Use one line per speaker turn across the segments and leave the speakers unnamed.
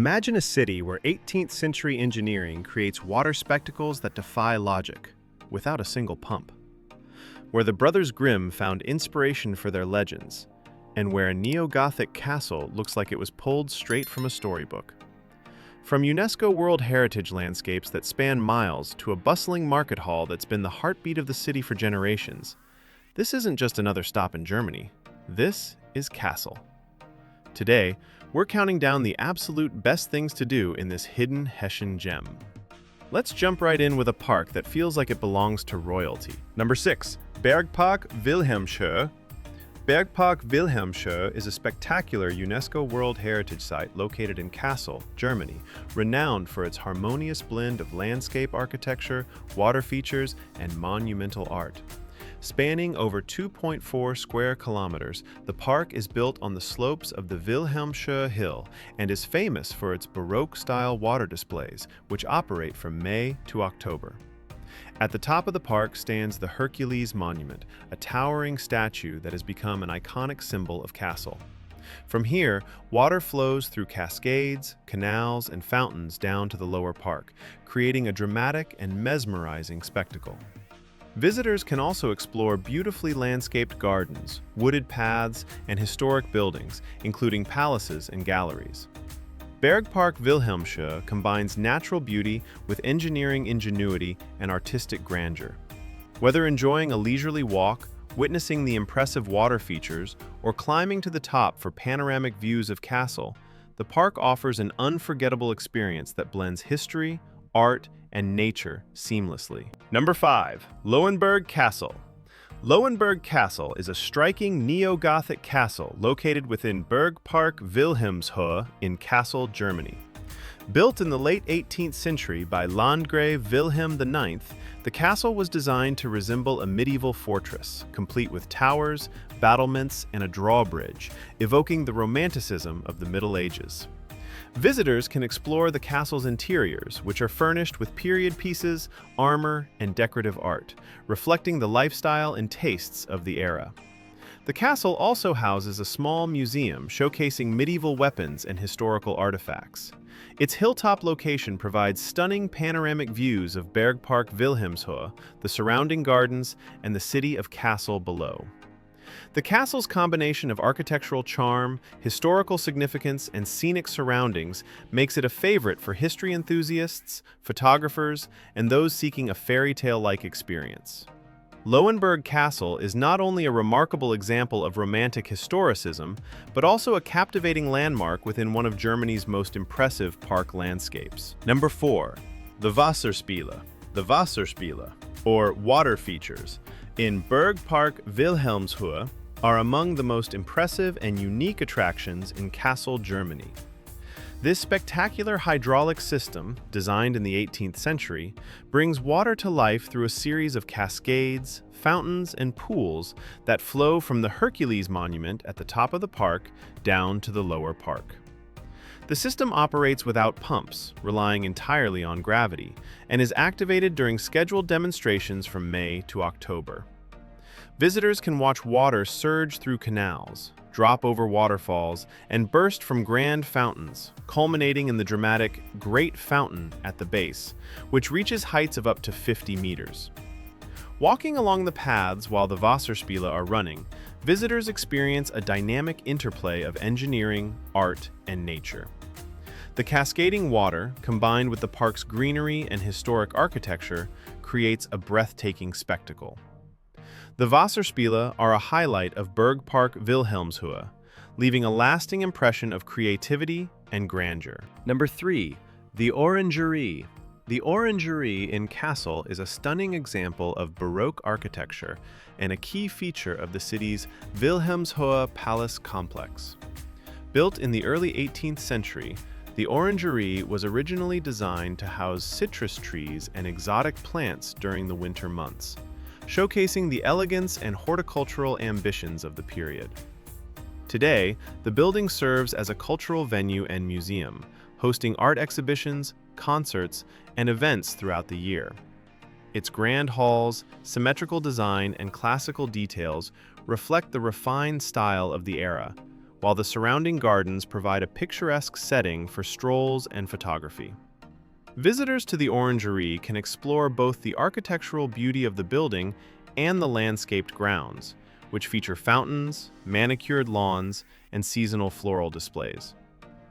Imagine a city where 18th century engineering creates water spectacles that defy logic, without a single pump. Where the Brothers Grimm found inspiration for their legends, and where a neo-Gothic castle looks like it was pulled straight from a storybook. From UNESCO World Heritage landscapes that span miles to a bustling market hall that's been the heartbeat of the city for generations, this isn't just another stop in Germany. This is Kassel. Today, we're counting down the absolute best things to do in this hidden Hessian gem. Let's jump right in with a park that feels like it belongs to royalty. Number 6. Bergpark Wilhelmshöhe. Bergpark Wilhelmshöhe is a spectacular UNESCO World Heritage site located in Kassel, Germany, renowned for its harmonious blend of landscape architecture, water features, and monumental art. Spanning over 2.4 square kilometers, the park is built on the slopes of the Wilhelmshöhe Hill and is famous for its Baroque-style water displays, which operate from May to October. At the top of the park stands the Hercules Monument, a towering statue that has become an iconic symbol of Kassel. From here, water flows through cascades, canals, and fountains down to the lower park, creating a dramatic and mesmerizing spectacle. Visitors can also explore beautifully landscaped gardens, wooded paths, and historic buildings, including palaces and galleries. Bergpark Wilhelmshöhe combines natural beauty with engineering ingenuity and artistic grandeur. Whether enjoying a leisurely walk, witnessing the impressive water features, or climbing to the top for panoramic views of Kassel, the park offers an unforgettable experience that blends history, art, and nature seamlessly. Number 5. Löwenburg Castle. Löwenburg Castle is a striking neo-Gothic castle located within Bergpark Wilhelmshöhe in Kassel, Germany. Built in the late 18th century by Landgrave Wilhelm IX, the castle was designed to resemble a medieval fortress, complete with towers, battlements, and a drawbridge, evoking the romanticism of the Middle Ages. Visitors can explore the castle's interiors, which are furnished with period pieces, armor, and decorative art, reflecting the lifestyle and tastes of the era. The castle also houses a small museum showcasing medieval weapons and historical artifacts. Its hilltop location provides stunning panoramic views of Bergpark Wilhelmshöhe, the surrounding gardens, and the city of Kassel below. The castle's combination of architectural charm, historical significance, and scenic surroundings makes it a favorite for history enthusiasts, photographers, and those seeking a fairy tale-like experience. Löwenburg Castle is not only a remarkable example of romantic historicism, but also a captivating landmark within one of Germany's most impressive park landscapes. Number 4. The Wasserspiele. The Wasserspiele, or water features, in Bergpark Wilhelmshöhe are among the most impressive and unique attractions in Kassel, Germany. This spectacular hydraulic system, designed in the 18th century, brings water to life through a series of cascades, fountains, and pools that flow from the Hercules Monument at the top of the park down to the lower park. The system operates without pumps, relying entirely on gravity, and is activated during scheduled demonstrations from May to October. Visitors can watch water surge through canals, drop over waterfalls, and burst from grand fountains, culminating in the dramatic Great Fountain at the base, which reaches heights of up to 50 meters. Walking along the paths while the Wasserspiele are running, visitors experience a dynamic interplay of engineering, art, and nature. The cascading water, combined with the park's greenery and historic architecture, creates a breathtaking spectacle. The Wasserspiele are a highlight of Bergpark Wilhelmshöhe, leaving a lasting impression of creativity and grandeur. Number 3. The Orangerie. The Orangerie in Kassel is a stunning example of Baroque architecture and a key feature of the city's Wilhelmshöhe Palace complex. Built in the early 18th century, the Orangerie was originally designed to house citrus trees and exotic plants during the winter months, showcasing the elegance and horticultural ambitions of the period. Today, the building serves as a cultural venue and museum, hosting art exhibitions, concerts, and events throughout the year. Its grand halls, symmetrical design, and classical details reflect the refined style of the era, while the surrounding gardens provide a picturesque setting for strolls and photography. Visitors to the Orangerie can explore both the architectural beauty of the building and the landscaped grounds, which feature fountains, manicured lawns, and seasonal floral displays.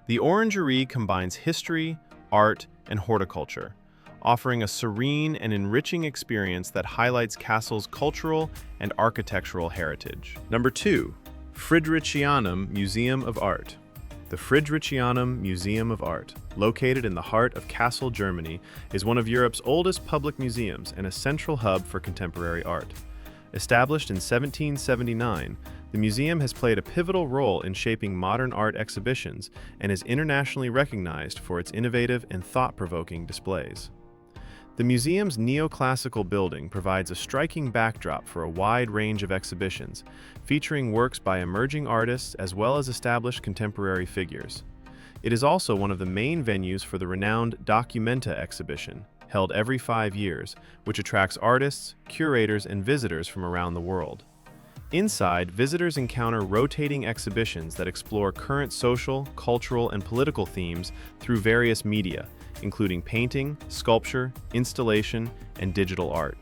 The Orangerie combines history, art, and horticulture, offering a serene and enriching experience that highlights Kassel's cultural and architectural heritage. Number 2. Friedrichianum Museum of Art. The Friedrichianum Museum of Art, located in the heart of Kassel, Germany, is one of Europe's oldest public museums and a central hub for contemporary art. Established in 1779, the museum has played a pivotal role in shaping modern art exhibitions and is internationally recognized for its innovative and thought-provoking displays. The museum's neoclassical building provides a striking backdrop for a wide range of exhibitions, featuring works by emerging artists as well as established contemporary figures. It is also one of the main venues for the renowned Documenta exhibition, held every 5 years, which attracts artists, curators, and visitors from around the world. Inside, visitors encounter rotating exhibitions that explore current social, cultural, and political themes through various media, including painting, sculpture, installation, and digital art.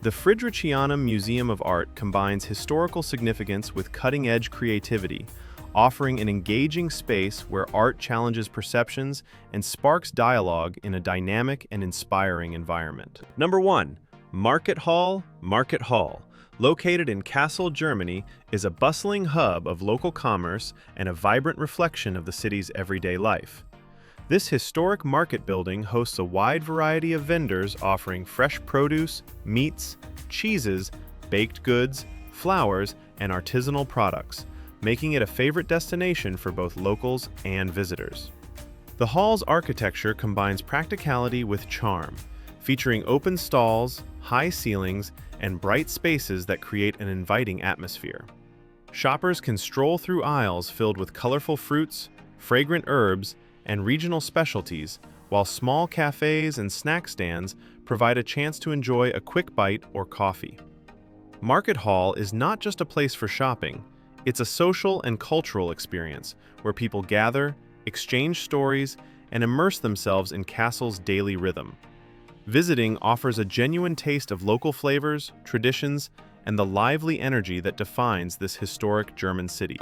The Friedrichianum Museum of Art combines historical significance with cutting-edge creativity, offering an engaging space where art challenges perceptions and sparks dialogue in a dynamic and inspiring environment. Number 1. Market Hall. Market Hall, located in Kassel, Germany, is a bustling hub of local commerce and a vibrant reflection of the city's everyday life. This historic market building hosts a wide variety of vendors offering fresh produce, meats, cheeses, baked goods, flowers, and artisanal products, making it a favorite destination for both locals and visitors. The hall's architecture combines practicality with charm, featuring open stalls, high ceilings, and bright spaces that create an inviting atmosphere. Shoppers can stroll through aisles filled with colorful fruits, fragrant herbs, and regional specialties, while small cafes and snack stands provide a chance to enjoy a quick bite or coffee. Market Hall is not just a place for shopping, it's a social and cultural experience where people gather, exchange stories, and immerse themselves in Kassel's daily rhythm. Visiting offers a genuine taste of local flavors, traditions, and the lively energy that defines this historic German city.